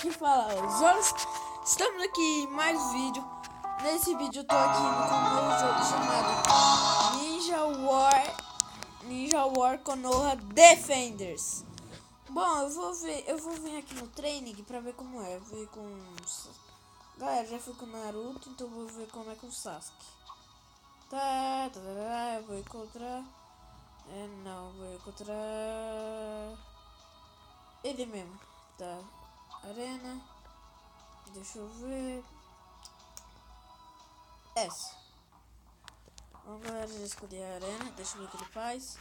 que fala os olhos. Estamos aqui em mais um vídeo. Nesse vídeo eu tô aqui com um novo jogo chamado Ninja War Konoha Defenders. Bom, eu vou vir aqui no training pra ver como é. Ver com galera, já fui com o Naruto, então vou ver como é com o Sasuke. Eu vou encontrar. Vou encontrar ele mesmo. Tá, arena. Deixa eu ver. Essa. Vamos, galera, já escolhi a arena. Deixa eu ver o que ele faz.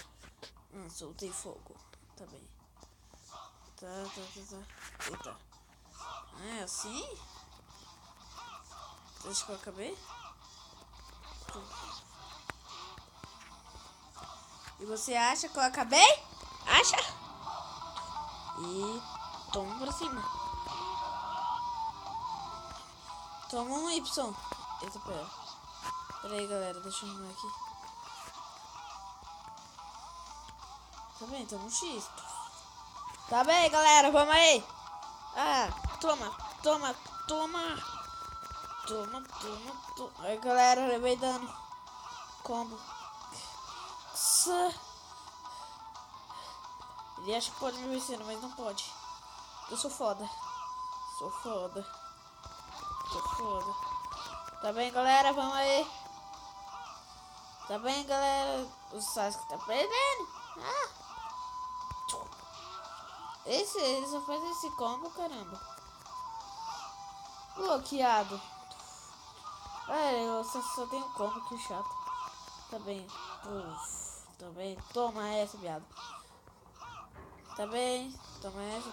Soltei fogo. Tá bem. Tá. Eita. É assim? Deixa que eu acabei. E você acha que eu acabei? Acha? E toma pra cima. Toma um Y. Eita, pera aí, galera, deixa eu arrumar aqui. Tá bem, toma um X. Tá bem, galera, vamos aí. Toma. Aí, galera, levei dano. Combo. Ele acha que pode me vencer, mas não pode. Eu sou foda. Tá bem, galera, vamos aí. Tá bem, galera. O Sasuke tá perdendo. Ele só faz esse combo, caramba. Bloqueado. Eu só tenho um combo, que chato. Tá bem. Tá bem. Toma essa, viado. Tá bem. Toma essa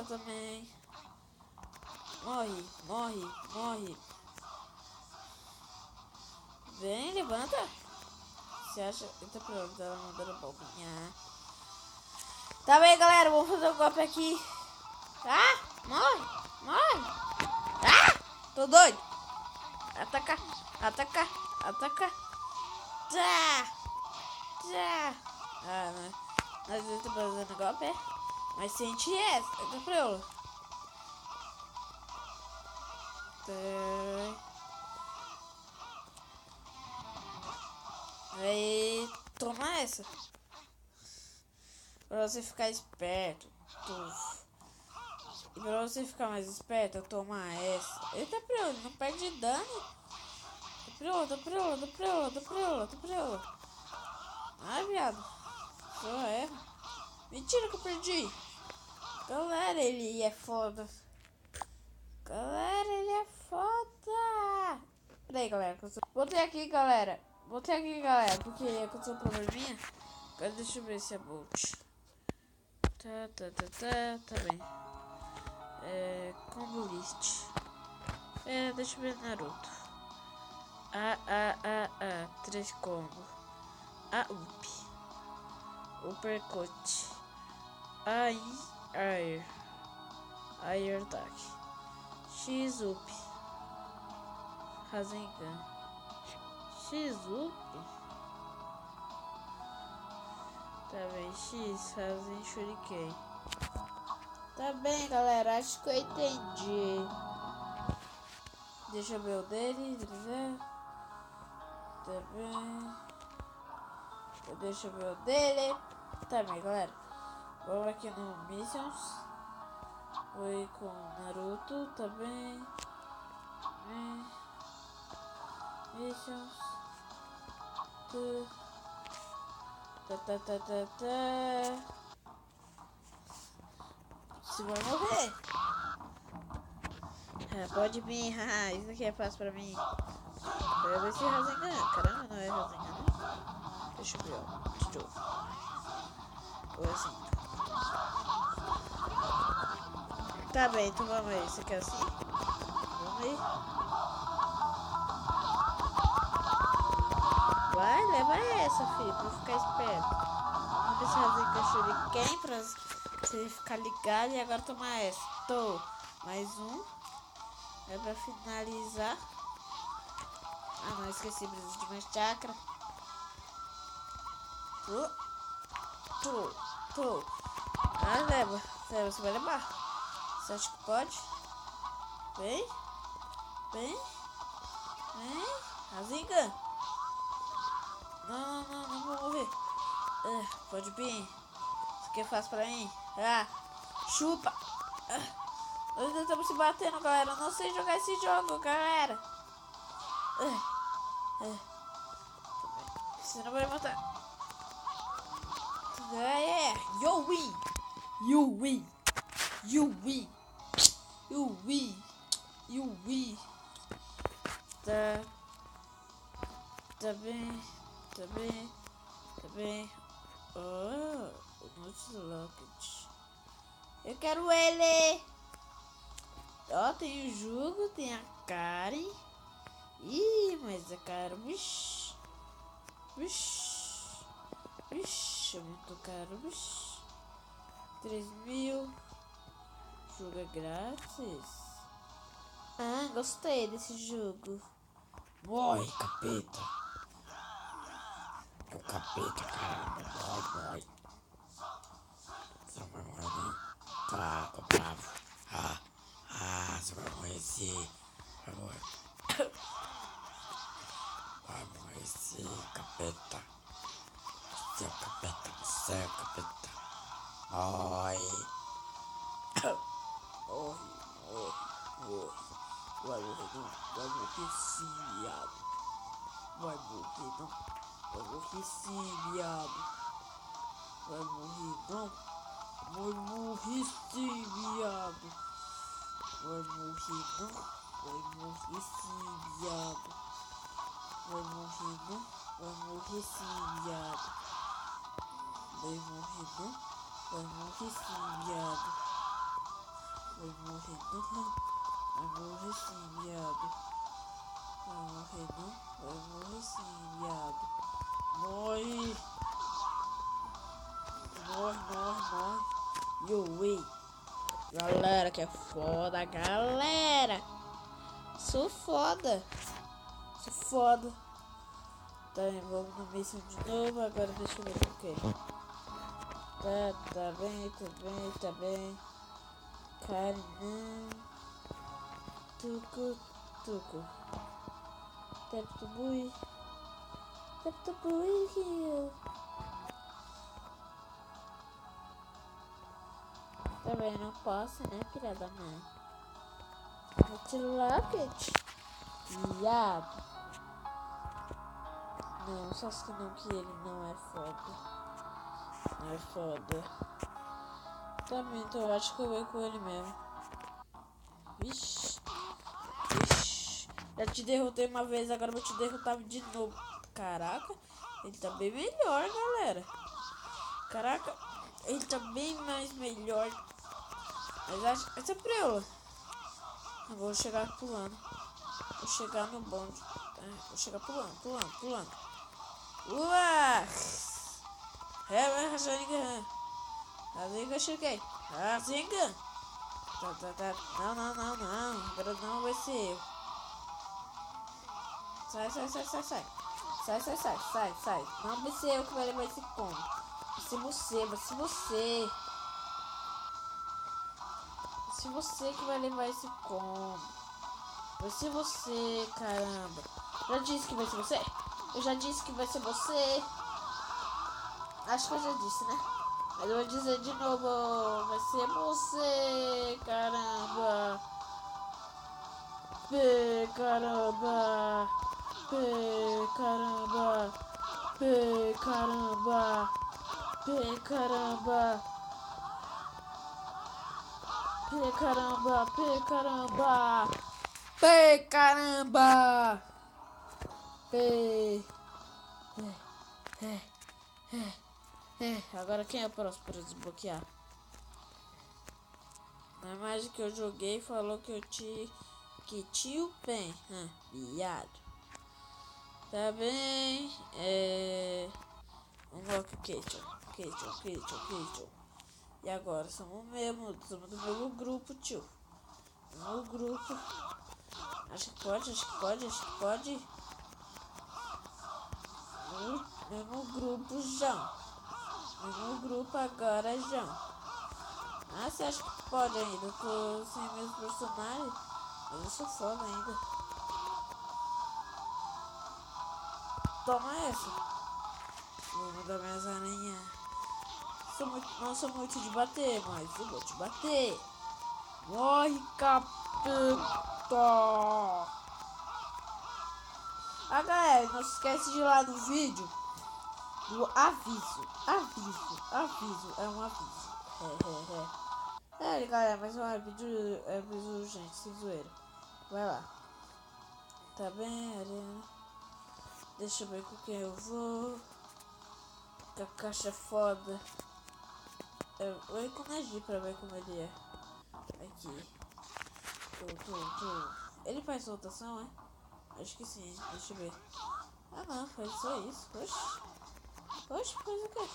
também. Morre. Vem, levanta. Você acha? Eita, pronto, ela não deu boquinha. Tá bem, galera, vamos fazer um golpe aqui. Morre. Tô doido. Ataca. Nós estamos fazendo golpe, é? Mas sente essa. Eita, pronto. Aí, toma essa. Pra você ficar esperto. E pra você ficar mais esperto, toma essa. Eita, pronto, não perde dano. Tá pronto. Ai, viado. Só erro. Mentira que eu perdi. Galera, ele é foda. Peraí, galera. Voltei aqui, galera. Porque aconteceu um probleminha. Agora deixa eu ver se é Bolt. Tá bem. Combo list. Deixa eu ver Naruto. 3 combo. Up. Uppercut. Air attack. X up. Rasengan. X up. Tá bem, X Rasen Shuriken. Tá bem, galera, acho que eu entendi. Deixa eu ver o dele. Tá bem. Deixa eu ver o dele. Tá bem, galera. Vamos aqui no Missions. Vou ir com Naruto, tá bem. Missions. Você vai morrer. Pode vir, isso aqui é fácil pra mim. Eu ver se Rasengan. Caramba, não é Rasengan, né? Deixa eu ver, Ou assim. Tá bem, então vamos aí. Você quer assim? Vamos aí. Vai, leva essa, filho, pra ficar esperto. Vamos ver se Rasengan Shuriken pra você ficar ligado. E agora tomar essa. Mais um. É pra finalizar. Não, esqueci, preciso de mais chakra. Leva. Você vai levar. Você acha que pode? Vem. Vem. Vem. Razinga. Não vou morrer. Pode vir. Isso aqui é fácil pra mim. Chupa. Nós ainda estamos se batendo, galera. Eu não sei jogar esse jogo, galera. Você não vai matar. You win. You win. You win. You win. You win. Tá bem. Oh, o Nautilus Rocket. Eu quero ele. Ó, tem o jogo, tem a Karen. Ih, mas a Karen, bicho. É muito caro, bicho. 3.000. Jogo é grátis. Gostei desse jogo. Morre, capeta. É o capeta, caramba. Morre. Você não vai morrer, não. Tá, tô bravo. Você vai morrer sim. Vai morrer. Vai morrer sim, capeta. Você é o capeta. Morre. Vai morrer não. Vai morrer sim, viado. Vai morrer não. Vai morrer sim, viado. Vai morrer não. Vai morrer sim, viado. Vai morrer não. Vai morrer sim, viado. Vai morrer não. Vai morrer sim, viado. Vai morrer não. Vai morrer sim, viado. Vai morrer não. Vai morrer sim, viado. Vai morrer não. Vai morrer sim, viado. Morre. You win. Galera, que é foda, galera. Sou foda. Tá, vamos no missão de novo. Agora deixa eu ver o que. Tá bem. Karen. Tuco. Tap to bui, Rio. Também não posso, né, filha da mãe? Rocket. Viado. Não, só que não, que ele não é foda. Também, então eu acho que eu vou com ele mesmo. Vixe. Já te derrotei uma vez, agora eu vou te derrotar de novo. Caraca, ele tá bem melhor, galera. Caraca, ele tá bem mais melhor. Mas acho que essa é pra eu. Eu vou chegar pulando. Vou chegar no bonde. Vou chegar pulando. Ua! Razinga. Razinga, cheguei. Razinga. Tá. Não. Agora não vai ser eu. Sai. Não vai ser eu que vai levar esse combo. Vai ser você. Vai ser você que vai levar esse combo. Vai ser você, caramba. Já disse que vai ser você? Eu já disse que vai ser você. Acho que eu já disse, né? Mas eu vou dizer de novo. Vai ser você, caramba. Caramba. Agora quem é o próximo para desbloquear? Na imagem que eu joguei falou que tinha o pen. Viado. Tá bem. Unlock Kitchen. E agora? Somos do mesmo grupo, tio. No grupo. Acho que pode. Mesmo grupo, João. Mesmo grupo agora, João. Ah, você acha que pode ainda? Eu tô sem meus personagens, mas eu sou foda ainda. Toma essa. Vou mandar minhas aranhas. Não sou muito de bater, mas eu vou te bater. Morre, capeta! Ah, galera, não se esquece de ir lá no vídeo do aviso. Aviso. É um aviso. Galera, mas é vídeo urgente, sem zoeira. Vai lá. Tá bem, Arena? Deixa eu ver com quem eu vou. Com a caixa foda. Eu vou ir com o Nagi pra ver como ele é. Aqui. Ele faz rotação, é? Acho que sim, deixa eu ver. Ah não, faz só isso. Oxe, faz o quê?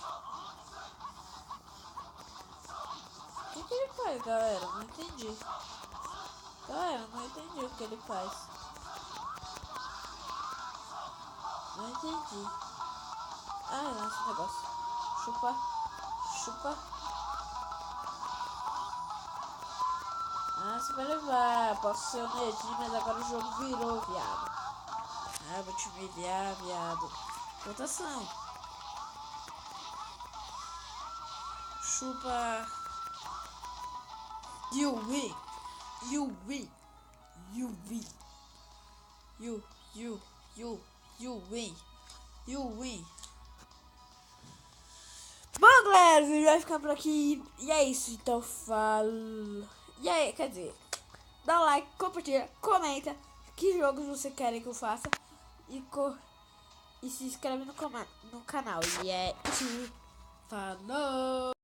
O que ele faz, galera? Não entendi. Galera, não entendi o que ele faz. Não entendi. Ah, não, esse negócio. Chupa. Ah, você vai levar. Posso ser o Nedinho, mas agora o jogo virou, viado. Ah, vou te humilhar, viado. Votação. Chupa. You win. You win. You win. You win. You win. Bom, galera, o vídeo vai ficar por aqui. E é isso, então falo. E aí, quer dizer, dá um like, compartilha, comenta que jogos você quer que eu faça. E se inscreve no canal. E é isso. Falou!